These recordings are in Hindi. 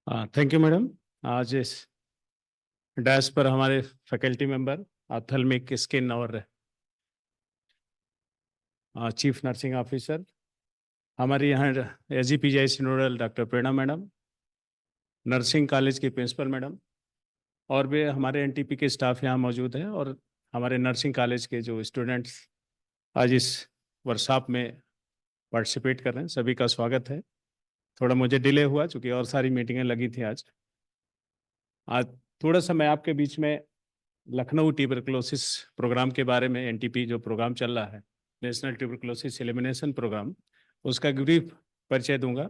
Thank you madam. आज इस डैश पर हमारे फैकल्टी मेंबर ऑप्थेल्मिक स्किन और चीफ नर्सिंग ऑफिसर हमारे यहाँ एसजीपीजीआईसी नोडल डॉक्टर प्रेरणा मैडम, नर्सिंग कॉलेज की प्रिंसिपल मैडम और भी हमारे एनटीपी के स्टाफ यहाँ मौजूद हैं और हमारे नर्सिंग कॉलेज के जो स्टूडेंट्स आज इस वर्कशॉप में पार्टिसिपेट कर रहे हैं, सभी का स्वागत है। थोड़ा मुझे डिले हुआ चूँकि और सारी मीटिंगें लगी थी आज थोड़ा सा मैं आपके बीच में लखनऊ ट्यूबरकुलोसिस प्रोग्राम के बारे में, एनटीपी जो प्रोग्राम चल रहा है, नेशनल ट्यूबरकुलोसिस एलिमिनेशन प्रोग्राम, उसका ब्रीफ परिचय दूंगा।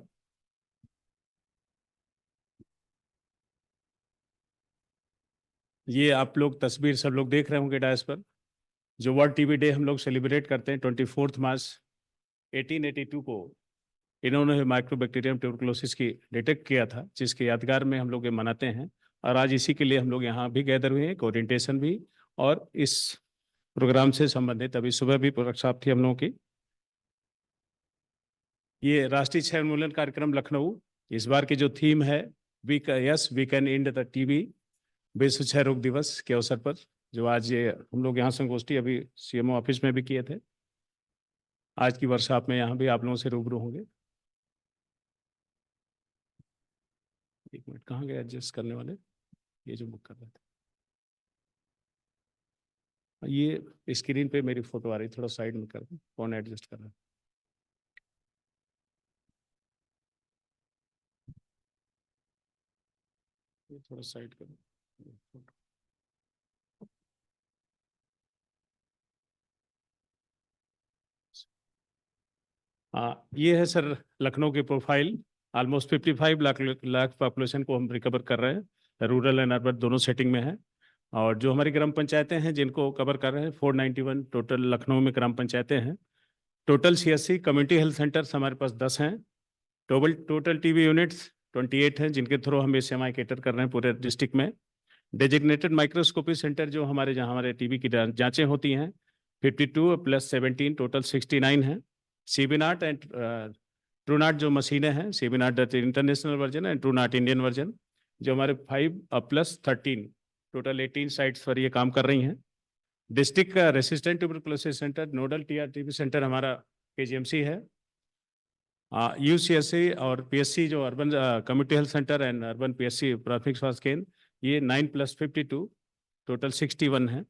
ये आप लोग तस्वीर सब लोग देख रहे होंगे डायस पर। जो वर्ल्ड टीबी डे हम लोग सेलिब्रेट करते हैं 24 मार्च 1882 को इन्होंने माइक्रोबैक्टीरियम ट्यूबरकुलोसिस की डिटेक्ट किया था, जिसके यादगार में हम लोग ये मनाते हैं। और आज इसी के लिए हम लोग यहाँ भी गैदर हुए हैं, ओरिएंटेशन भी और इस प्रोग्राम से संबंधित अभी सुबह भी वर्कशॉप थी हम लोगों की। ये राष्ट्रीय क्षय उन्मूलन कार्यक्रम लखनऊ, इस बार की जो थीम है we can end the TB, विश्व क्षय रोग दिवस के अवसर पर, जो आज ये हम लोग यहाँ संगोष्ठी अभी सीएमओ ऑफिस में भी किए थे। आज की वर्कशॉप में यहाँ भी आप लोगों से रूबरू होंगे। एक मिनट, कहाँ गए एडजस्ट करने वाले, ये जो बुक कर रहे थे। ये स्क्रीन पे मेरी फोटो आ रही, थोड़ा साइड में कर दो, कौन एडजस्ट कर रहा है। ये थोड़ा साइड करो। ये है सर लखनऊ की प्रोफाइल। ऑलमोस्ट 55 लाख पॉपुलेशन को हम रिकवर कर रहे हैं, रूरल एंड अर्बन दोनों सेटिंग में है। और जो हमारी ग्राम पंचायतें हैं जिनको कवर कर रहे हैं, 491 टोटल लखनऊ में ग्राम पंचायतें हैं। टोटल 86 कम्युनिटी हेल्थ सेंटर्स हमारे पास 10 हैं। टोटल टीबी यूनिट्स 28 हैं, जिनके थ्रू हम एसएमआई कैटर कर रहे हैं पूरे डिस्ट्रिक्ट में। डेजिग्नेटेड माइक्रोस्कोपी सेंटर जो हमारे जहाँ हमारे टीबी की जांचें होती हैं 52 + 17 टोटल 69 हैं। सीबीनाट एंड ट्रूनाट जो मशीनें हैं, CBNAAT international version and Truenat Indian version, जो हमारे 5 + 13 टोटल 18 साइट्स पर ये काम कर रही हैं। डिस्ट्रिक्ट का resistant tuberculosis centre nodal TRTB centre हमारा केजीएमसी है। यूसीएससी और पीएससी जो urban community health centre and urban PSC प्राथमिक स्वास्थ्य केंद्र, ये 9 + 52 टोटल 61 है।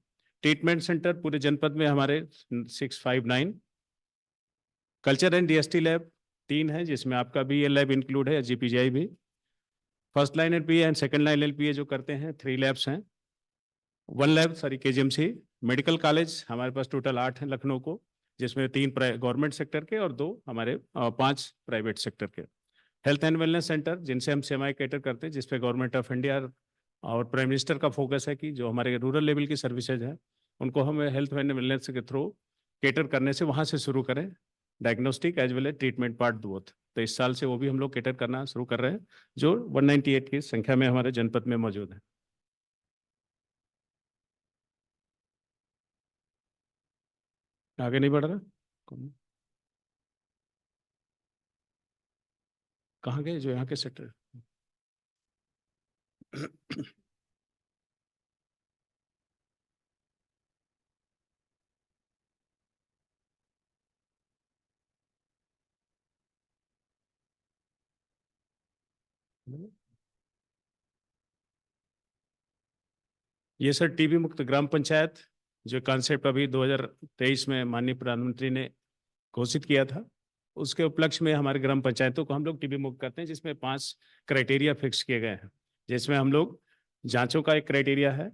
ट्रीटमेंट सेंटर पूरे जनपद में हमारे 659। कल्चर एंड डीएसटी लैब 3 है, जिसमें आपका भी ये लैब इंक्लूड है, जीपीजीआई भी। First line LPA and second line LPA जो करते हैं 3 लैब्स हैं। 1 lab sorry KGMC. Medical college हमारे पास टोटल 8 हैं लखनऊ को, जिसमें 3 गवर्नमेंट सेक्टर के और 2 हमारे 5 प्राइवेट सेक्टर के। हेल्थ एंड वेलनेस सेंटर जिनसे हम सेमाई कैटर करते हैं, जिसपे गवर्नमेंट ऑफ इंडिया और प्राइम मिनिस्टर का फोकस है कि जो हमारे रूरल लेवल की सर्विसेज हैं उनको हम हेल्थ एंड वेलनेस के थ्रू कैटर करने से वहाँ से शुरू करें, diagnostic as well as treatment part both. तो इस साल से वो भी हम लोग कैटर करना शुरू कर रहे हैं, जो 198 की संख्या में हमारे जनपद में मौजूद है। आगे नहीं बढ़ रहा, कहाँ गए जो यहाँ के सेक्टर। ये सर टीबी मुक्त ग्राम पंचायत जो कॉन्सेप्ट अभी 2023 में माननीय प्रधानमंत्री ने घोषित किया था, उसके उपलक्ष्य में हमारे ग्राम पंचायतों को हम लोग टीबी मुक्त करते हैं, जिसमें 5 क्राइटेरिया फिक्स किए गए हैं। जिसमें हम लोग जांचों का एक क्राइटेरिया है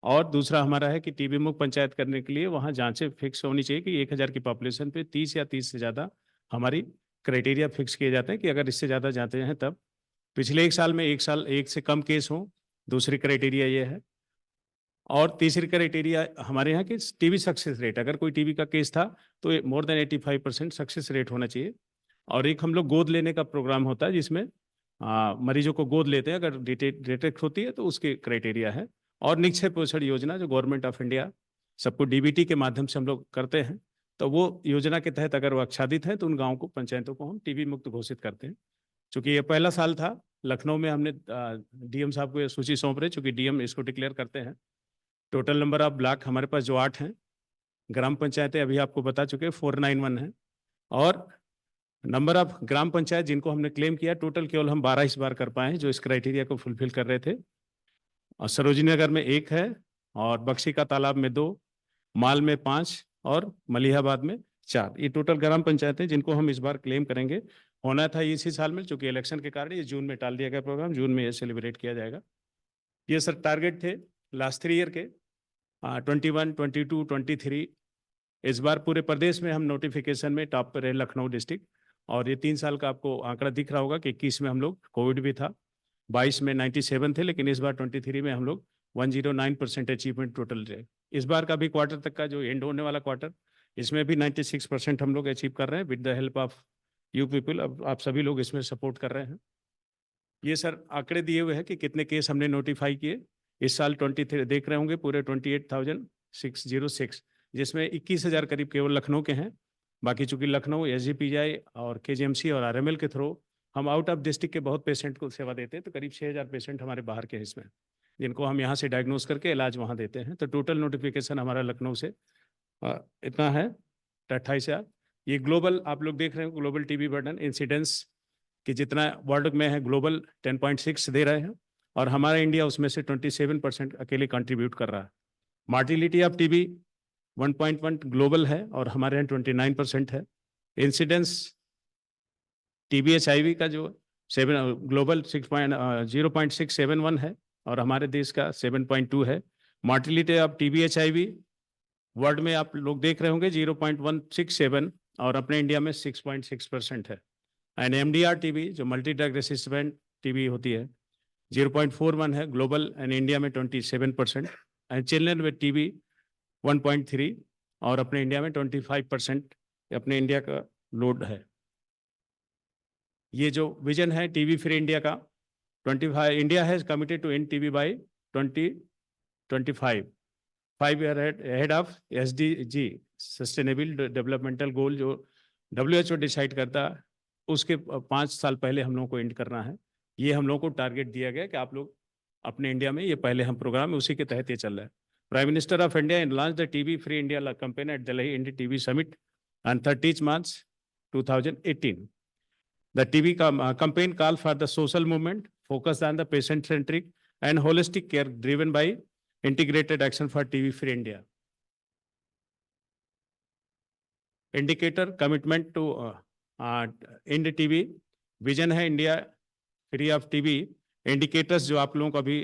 और दूसरा हमारा है कि टीबी मुक्त पंचायत करने के लिए वहाँ जांचें फिक्स होनी चाहिए कि 1000 की पॉपुलेशन पे 30 या 30 से ज़्यादा हमारी क्राइटेरिया फिक्स किए जाते हैं कि अगर इससे ज़्यादा जांचें हैं तब। पिछले 1 साल में 1 से कम केस हों, दूसरी क्राइटेरिया ये है। और तीसरी क्राइटेरिया हमारे यहाँ की टीबी सक्सेस रेट, अगर कोई टीबी का केस था तो मोर देन 85% सक्सेस रेट होना चाहिए। और एक हम लोग गोद लेने का प्रोग्राम होता है, जिसमें मरीजों को गोद लेते हैं, अगर डिटेक्ट होती है तो उसके क्राइटेरिया है। और निक्षय पोषण योजना जो गवर्नमेंट ऑफ इंडिया सबको डीबीटी के माध्यम से हम लोग करते हैं, तो वो योजना के तहत अगर वो आच्छादित है तो उन गाँव को, पंचायतों को हम टीबी मुक्त घोषित करते हैं। चूँकि ये पहला साल था लखनऊ में हमने डीएम साहब को ये सूची सौंप रहे, चूँकि डीएम इसको डिक्लेयर करते हैं। टोटल नंबर ऑफ ब्लॉक हमारे पास जो 8 हैं, ग्राम पंचायतें अभी आपको बता चुके 491 हैं, और नंबर ऑफ ग्राम पंचायत जिनको हमने क्लेम किया टोटल केवल हम 12 इस बार कर पाए हैं, जो इस क्राइटेरिया को फुलफिल कर रहे थे। और सरोजिनी नगर में 1 है, और बक्सी का तालाब में 2, माल में 5 और मलिहाबाद में 4। ये टोटल ग्राम पंचायतें जिनको हम इस बार क्लेम करेंगे। होना था इसी साल में, चूंकि इलेक्शन के कारण ये जून में टाल दिया गया प्रोग्राम, जून में ये सेलिब्रेट किया जाएगा। ये सर टारगेट थे लास्ट 3 ईयर के, 21, 22, 23। इस बार पूरे प्रदेश में हम नोटिफिकेशन में टॉप पर रहे लखनऊ डिस्ट्रिक्ट। और ये 3 साल का आपको आंकड़ा दिख रहा होगा कि 21 में हम लोग, कोविड भी था, 22 में 97 थे, लेकिन इस बार 23 में हम लोग 109% अचीवमेंट टोटल रहे। इस बार का भी क्वार्टर तक का जो एंड होने वाला क्वार्टर, इसमें भी 96% हम लोग अचीव कर रहे हैं with the help of you people. अब आप सभी लोग इसमें सपोर्ट कर रहे हैं। ये सर आंकड़े दिए हुए हैं कि कितने केस हमने नोटिफाई किए इस साल। 23 देख रहे होंगे, पूरे 28,606, जिसमें 21,000 करीब केवल लखनऊ के हैं। बाकी चूंकि लखनऊ एसजीपीजीआई और केजीएमसी और आरएमएल के थ्रू हम आउट ऑफ डिस्ट्रिक्ट के बहुत पेशेंट को सेवा देते हैं, तो करीब 6,000 पेशेंट हमारे बाहर के हैं इसमें, जिनको हम यहाँ से डायग्नोस करके इलाज वहाँ देते हैं। तो टोटल नोटिफिकेशन हमारा लखनऊ से इतना है 28,000। ये ग्लोबल आप लोग देख रहे हैं, ग्लोबल टीबी बर्डन इंसिडेंस कि जितना वर्ल्ड में है ग्लोबल 10.6 दे रहे हैं, और हमारा इंडिया उसमें से 27% अकेले कंट्रीब्यूट कर रहा है। मार्टिलिटी ऑफ टीबी 1.1 ग्लोबल है, और हमारे यहाँ 29% है। इंसिडेंस टीबी HIV का जो ग्लोबल 0.671 है, और हमारे देश का 7.2 है। मार्टिलिटी ऑफ टीबी HIV वर्ल्ड में आप लोग देख रहे होंगे 0.167, और अपने इंडिया में 6.6% है। एंड MDR टीबी जो मल्टी ड्रग रेसिस्टेंट टीबी होती है 0.41 है ग्लोबल, एंड इंडिया में 27%। एंड चिल्ड्रन विद टीबी 1.3, और अपने इंडिया में 25% अपने इंडिया का लोड है। ये जो विजन है टीबी फ्री इंडिया का 25, India has committed to end TB by 2025, 5 year ahead of SDG sustainable developmental goal जो WHO डिसाइड करता है, उसके 5 साल पहले हम लोगों को एंड करना है। ये हम लोगों को टारगेट दिया गया कि आप लोग अपने इंडिया में, ये पहले हम प्रोग्राम है उसी के तहत ये चल रहा है। Prime minister of India launch the TB free India campaign at Delhi India TB summit on 30 March 2018. The TB campaign call for the social movement focused on the patient-centric and holistic care driven by integrated action for TB free India. Indicator commitment to end TB, vision है India free of TB. Indicators जो आप लोगों को अभी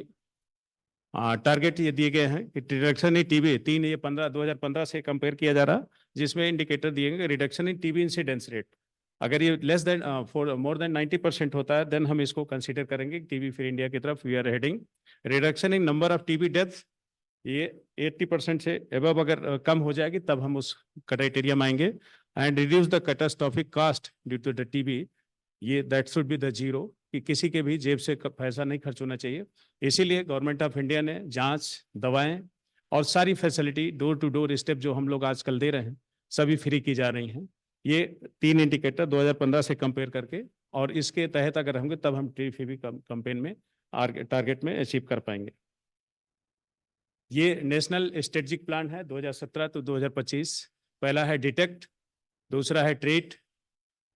टारगेट ये दिए गए हैं कि रिडक्शन इन टीबी 3 ये 2015 से कंपेयर किया जा रहा, जिसमें इंडिकेटर दिए गए reduction in TB incidence rate. अगर ये लेस देन मोर देन 90% होता है, देन हम इसको कंसीडर करेंगे टीबी फ्री इंडिया की तरफ we are heading. Reduction in number of TB deaths, ये 80% से एबव अगर कम हो जाएगी तब हम उस क्राइटेरिया में आएंगे। And reduce the catastrophic cost due to the TB, ये that should be the zero, कि किसी के भी जेब से पैसा नहीं खर्च होना चाहिए। इसीलिए गवर्नमेंट ऑफ इंडिया ने जांच, दवाएं और सारी facility door to door step जो हम लोग आजकल दे रहे हैं सभी फ्री की जा रही हैं। ये 3 इंडिकेटर 2015 से कंपेयर करके, और इसके तहत अगर होंगे तब हम टीबी कैंपेन में टारगेट में अचीव कर पाएंगे। ये नेशनल स्ट्रेटेजिक प्लान है 2017 to 2025। पहला है डिटेक्ट, दूसरा है ट्रीट,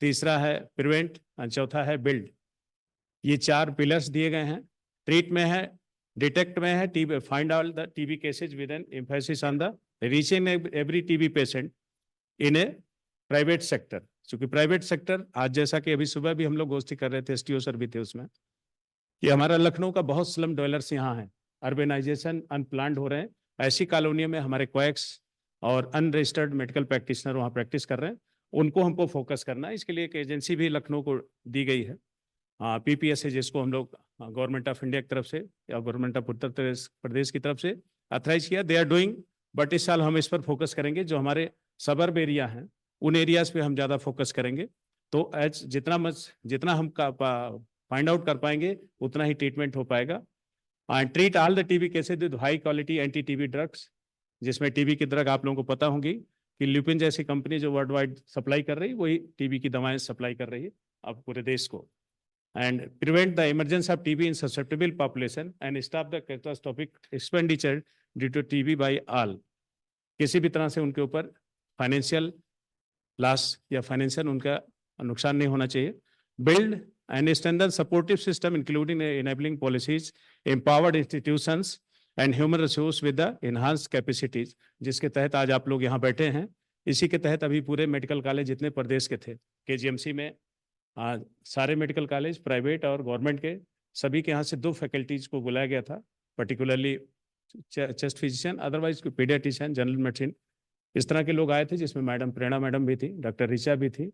तीसरा है प्रिवेंट और चौथा है बिल्ड। ये 4 पिलर्स दिए गए हैं। ट्रीट में है, डिटेक्ट में है TB, find out the TB cases with N emphasis on the reaching every TB patient in A private sector. क्योंकि प्राइवेट सेक्टर आज जैसा कि अभी सुबह भी हम लोग गोष्ठी कर रहे थे, STO सर भी थे उसमें, कि हमारा लखनऊ का बहुत स्लम डवेलर्स यहाँ हैं, अर्बेनाइजेशन अनप्लान्ड हो रहे हैं। ऐसी कॉलोनियों में हमारे क्वैक्स और अनरजिस्टर्ड मेडिकल प्रैक्टिशनर वहाँ प्रैक्टिस कर रहे हैं, उनको हमको फोकस करना है। इसके लिए एक एजेंसी भी लखनऊ को दी गई है, PPS है, जिसको हम लोग गवर्नमेंट ऑफ इंडिया की तरफ से या गवर्नमेंट ऑफ उत्तर प्रदेश की तरफ से अथराइज किया। दे आर डूइंग, बट इस साल हम इस पर फोकस करेंगे। जो हमारे सबर्ब एरिया हैं उन एरियाज पे हम ज़्यादा फोकस करेंगे। तो एज जितना हम फाइंड आउट कर पाएंगे उतना ही ट्रीटमेंट हो पाएगा। And treat all the TB cases with high quality anti TB drugs, जिसमें टीबी की ड्रग आप लोगों को पता होंगी कि ल्यूपिन जैसी कंपनी जो वर्ल्ड वाइड सप्लाई कर रही है, वही टीबी की दवाएं सप्लाई कर रही है अब पूरे देश को। and prevent the emergence of TB in susceptible population and stop the catastrophic expenditure due to TB by all. किसी भी तरह से उनके ऊपर फाइनेंशियल लॉस या फाइनेंशियल उनका नुकसान नहीं होना चाहिए. Build and strengthen supportive system including enabling policies, empowered institutions and human resource with the enhanced capacities. जिसके तहत आज आप लोग यहाँ बैठे हैं. इसी के तहत अभी पूरे मेडिकल कॉलेज जितने प्रदेश के थे KGMC में सारे मेडिकल कॉलेज प्राइवेट और गवर्नमेंट के सभी के यहाँ से 2 फैकल्टीज को बुलाया गया था, particularly chest physician, otherwise paediatrician, general medicine, इस तरह के लोग आए थे, जिसमें मैडम प्रेरणा मैडम भी थी, डॉक्टर ऋचा भी थी.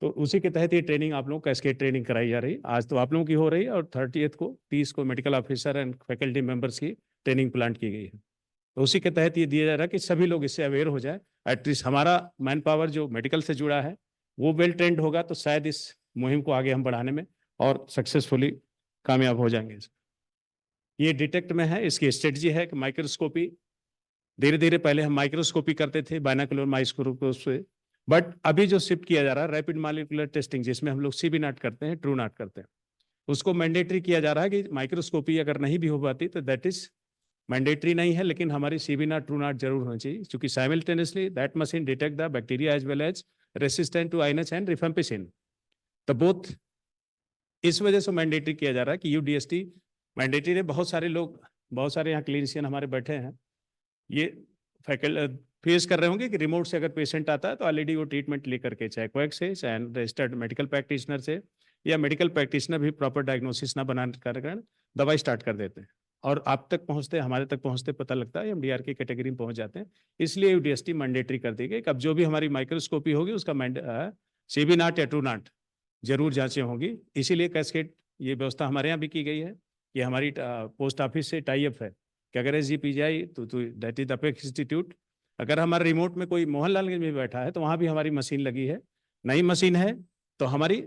तो उसी के तहत ये ट्रेनिंग आप लोगों को कैस्केड ट्रेनिंग कराई जा रही. आज तो आप लोगों की हो रही है और 30 को medical officer and faculty members की ट्रेनिंग प्लान की गई है. तो उसी के तहत ये दिया जा रहा है कि सभी लोग इससे अवेयर हो जाए. एटलीस्ट हमारा मैन पावर जो मेडिकल से जुड़ा है वो वेल ट्रेंड होगा तो शायद इस मुहिम को आगे हम बढ़ाने में और सक्सेसफुली कामयाब हो जाएंगे. ये डिटेक्ट में है, इसकी स्ट्रेटजी है कि माइक्रोस्कोपी, धीरे धीरे पहले हम माइक्रोस्कोपी करते थे बाइनोकुलर माइक्रोस्कोप से, बट अभी जो शिफ्ट किया जा रहा है रैपिड मॉलिक्यूलर टेस्टिंग, जिसमें हम लोग CB नॉट करते हैं, ट्रू नॉट करते हैं, उसको मैंडेटरी किया जा रहा है कि माइक्रोस्कोपी अगर नहीं भी हो पाती तो दैट इज मैंडेटरी नहीं है, लेकिन हमारी CB नॉट ट्रू नॉट जरूर होनी चाहिए, क्योंकि simultaneously that machine detect the bacteria as well as resistant to INH and rifampicin. तो बोथ इस वजह से मैंडेटरी किया जा रहा है कि UDST मैंडेटरी है. बहुत सारे लोग, बहुत सारे यहाँ क्लिनिशियन हमारे बैठे हैं, ये फेस कर रहे होंगे कि रिमोट से अगर पेशेंट आता है तो ऑलरेडी वो ट्रीटमेंट लेकर के, चाहे क्वैक से, चाहे रजिस्टर्ड मेडिकल प्रैक्टिशनर से, या मेडिकल प्रैक्टिशनर भी प्रॉपर डायग्नोसिस ना बनाने के कारण दवाई स्टार्ट कर देते हैं और आप तक पहुंचते, हमारे तक पहुंचते पता लगता है MDR की कैटेगरी में पहुंच जाते हैं. इसलिए UDST मैंडेटरी कर दी गई. अब जो भी हमारी माइक्रोस्कोपी होगी उसका CB नॉट या ट्रू नॉट जरूर जांचें होंगी. इसीलिए कैस्केड ये व्यवस्था हमारे यहाँ भी की गई है. ये हमारी पोस्ट ऑफिस से टाई अप है कि अगर SGPGI तो दैट इज अपेक्स इंस्टीट्यूट, अगर हमारे रिमोट में कोई मोहनलालगंज में बैठा है तो वहाँ भी हमारी मशीन लगी है, नई मशीन है, तो हमारी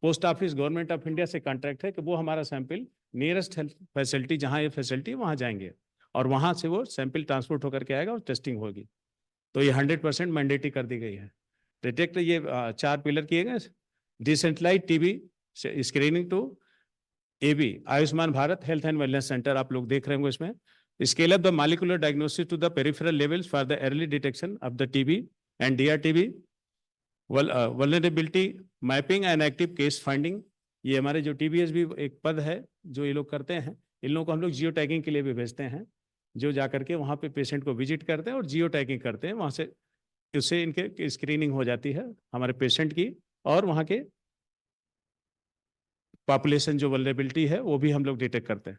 post office government of India से कॉन्ट्रैक्ट है कि वो हमारा सैंपल नियरेस्ट हेल्थ फैसिलिटी, जहाँ ये फैसिलिटी वहाँ जाएंगे और वहाँ से वो सैंपल ट्रांसपोर्ट होकर के आएगा और टेस्टिंग होगी. तो ये 100% मैंडेटरी कर दी गई है. डिटेक्ट ये 4 पिलर किए गए. Decentralise TB screening to AB, Ayushman Bharat health and wellness centre आप लोग देख रहे होंगे इसमें. Scale up the molecular diagnosis to the peripheral levels for the early detection of the TB and DRTB. Vulnerability mapping and active case finding. ये हमारे जो TBS भी एक पद है जो ये लोग करते हैं, इन लोगों को हम लोग जियो टैगिंग के लिए भी भेजते हैं, जो जाकर के वहाँ पे पेशेंट को विजिट करते हैं और जियो टैगिंग करते हैं. वहाँ से उससे इनके स्क्रीनिंग हो जाती है हमारे पेशेंट की, और वहाँ के पॉपुलेशन जो वल्नरेबिलिटी है वो भी हम लोग डिटेक्ट करते हैं.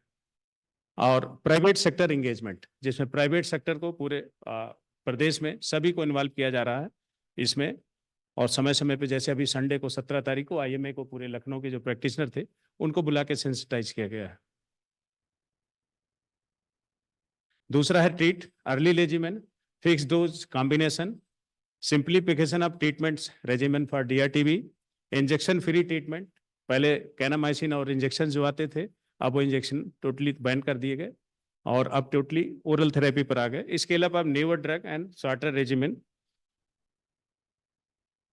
और प्राइवेट सेक्टर एंगेजमेंट, जिसमें प्राइवेट सेक्टर को पूरे प्रदेश में सभी को इन्वॉल्व किया जा रहा है इसमें, और समय समय पे, जैसे अभी संडे को 17 तारीख को IMA को पूरे लखनऊ के जो प्रैक्टिशनर थे उनको बुला के सेंसिटाइज किया गया है. दूसरा है treat early regimen, fix dose combination, simplification of treatments regimen for DRTB, injection free treatment. पहले कैनामाइसिन और इंजेक्शन जो आते थे, अब वो इंजेक्शन टोटली बैन कर दिए गए और अब टोटली ओरल थेरेपी पर आ गए. स्केल अप अब newer drug and shorter regimen.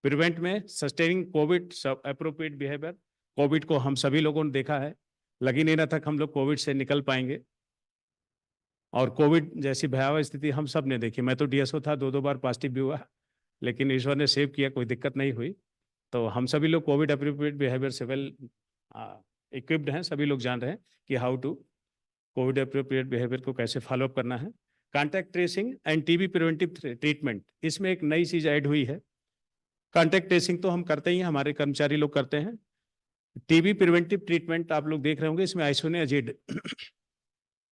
Prevent में sustaining COVID appropriate behaviour. COVID को हम सभी लोगों ने देखा है, लग ही नहीं रहा था कि हम लोग कोविड से निकल पाएंगे, और कोविड जैसी भयावह स्थिति हम सब ने देखी. मैं तो DSO था, 2 बार पॉजिटिव भी हुआ, लेकिन ईश्वर ने सेव किया, कोई दिक्कत नहीं हुई. तो हम सभी लोग कोविड अप्रोप्रिएट बिहेवियर से वेल इक्विप्ड हैं. सभी लोग जान रहे हैं कि how to COVID appropriate behaviour को कैसे फॉलोअप करना है. Contact tracing and TB preventive treatment, इसमें एक नई चीज ऐड हुई है. कॉन्टैक्ट ट्रेसिंग तो हम करते ही हैं, हमारे कर्मचारी लोग करते हैं. TB प्रिवेंटिव ट्रीटमेंट आप लोग देख रहे होंगे, इसमें आइसोनियाजिड.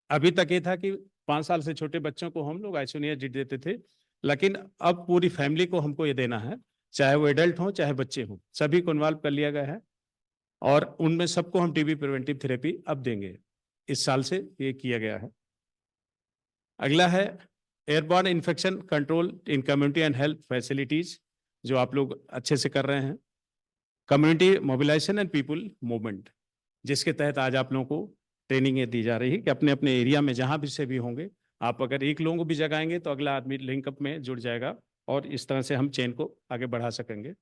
अभी तक ये था कि 5 साल से छोटे बच्चों को हम लोग आइसोनियाजिड देते थे, लेकिन अब पूरी फैमिली को हमको ये देना है, चाहे वो एडल्ट हो चाहे बच्चे हों, सभी को इन्वॉल्व कर लिया गया है, और उनमें सबको हम TB प्रिवेंटिव थेरेपी अब देंगे. इस साल से ये किया गया है. अगला है airborne infection control in community and health facilities, जो आप लोग अच्छे से कर रहे हैं. Community mobilisation and people movement, जिसके तहत आज आप लोगों को ट्रेनिंग ये दी जा रही है कि अपने अपने एरिया में जहाँ भी से भी होंगे, आप अगर एक लोगों को भी जगाएंगे तो अगला आदमी लिंकअप में जुड़ जाएगा, और इस तरह से हम चेन को आगे बढ़ा सकेंगे.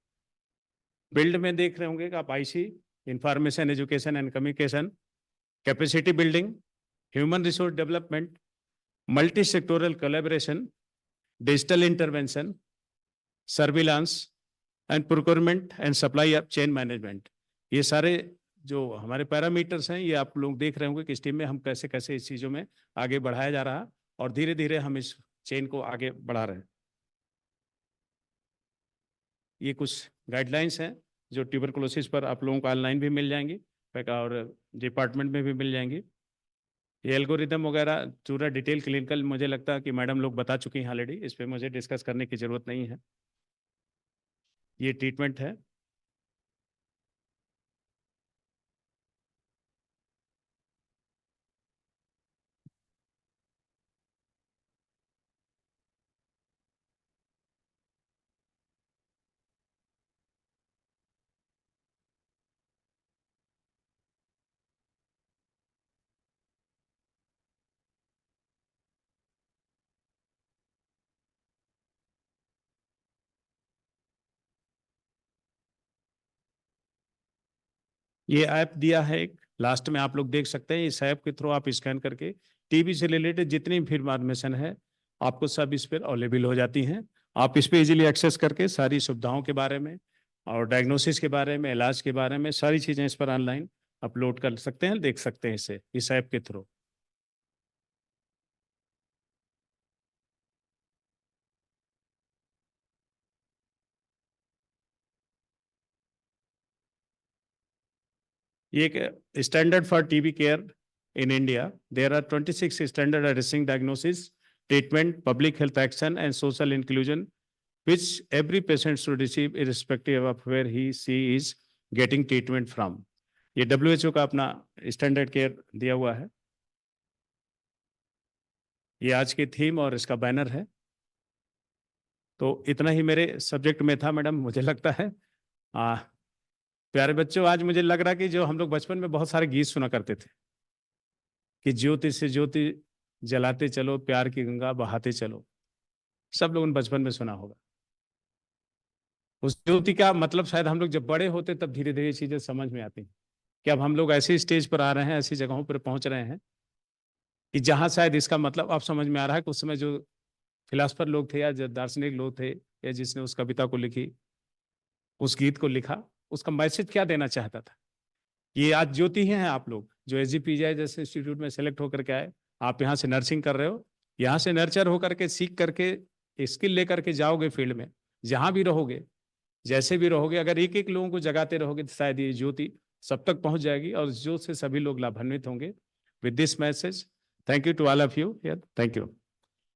बिल्ड में देख रहे होंगे कि आप IC information, education and communication, capacity building, human resource development, multi-sectoral collaboration, digital intervention, surveillance and procurement and supply chain management. ये सारे जो हमारे पैरामीटर्स हैं, ये आप लोग देख रहे होंगे कि इस टीम में हम कैसे कैसे इस चीज़ों में आगे बढ़ाया जा रहा और धीरे धीरे हम इस चेन को आगे बढ़ा रहे हैं। ये कुछ गाइडलाइंस हैं जो ट्यूबरकुलोसिस पर आप लोगों को ऑनलाइन भी मिल जाएंगी और डिपार्टमेंट में भी मिल जाएंगी। ये एल्गोरिदम वगैरह पूरा डिटेल क्लिनिकल मुझे लगता है कि मैडम लोग बता चुकी हैं ऑलरेडी, इस पर मुझे डिस्कस करने की ज़रूरत नहीं है। ये ट्रीटमेंट है। ये ऐप दिया है एक, लास्ट में आप लोग देख सकते हैं। इस ऐप के थ्रू आप स्कैन करके टीबी से रिलेटेड जितनी भी इंफॉर्मेशन है आपको सब इस पर अवेलेबल हो जाती हैं। आप इस पर इजीली एक्सेस करके सारी सुविधाओं के बारे में और डायग्नोसिस के बारे में, इलाज के बारे में सारी चीज़ें इस पर ऑनलाइन अपलोड कर सकते हैं, देख सकते हैं इसे इस ऐप के थ्रू। ये एक standard for TB care in India. There are 26 standard addressing diagnosis, treatment, public health action, and social inclusion, which every patient should receive irrespective of where she is getting treatment from. ये WHO का अपना स्टैंडर्ड केयर दिया हुआ है। ये आज की थीम और इसका बैनर है। तो इतना ही मेरे सब्जेक्ट में था मैडम, मुझे लगता है। प्यारे बच्चों, आज मुझे लग रहा कि जो हम लोग बचपन में बहुत सारे गीत सुना करते थे कि ज्योति से ज्योति जलाते चलो, प्यार की गंगा बहाते चलो, सब लोगों ने बचपन में सुना होगा। उस ज्योति का मतलब शायद हम लोग जब बड़े होते तब धीरे धीरे चीजें समझ में आती हैं कि अब हम लोग ऐसी स्टेज पर आ रहे हैं, ऐसी जगहों पर पहुंच रहे हैं कि जहां शायद इसका मतलब अब समझ में आ रहा है कि उस समय जो फिलासफर लोग थे या जो दार्शनिक लोग थे या जिसने उस कविता को लिखी, उस गीत को लिखा, उसका मैसेज क्या देना चाहता था। ये आज ज्योति ही हैं आप लोग जो SGPGI जैसे इंस्टीट्यूट में सेलेक्ट होकर के आए। आप यहाँ से नर्सिंग कर रहे हो, यहाँ से नर्चर होकर के सीख करके स्किल लेकर के जाओगे फील्ड में, जहाँ भी रहोगे, जैसे भी रहोगे, अगर एक एक लोगों को जगाते रहोगे तो शायद ये ज्योति सब तक पहुंच जाएगी और ज्योति से सभी लोग लाभान्वित होंगे। With this message, thank you to all of you. Thank you.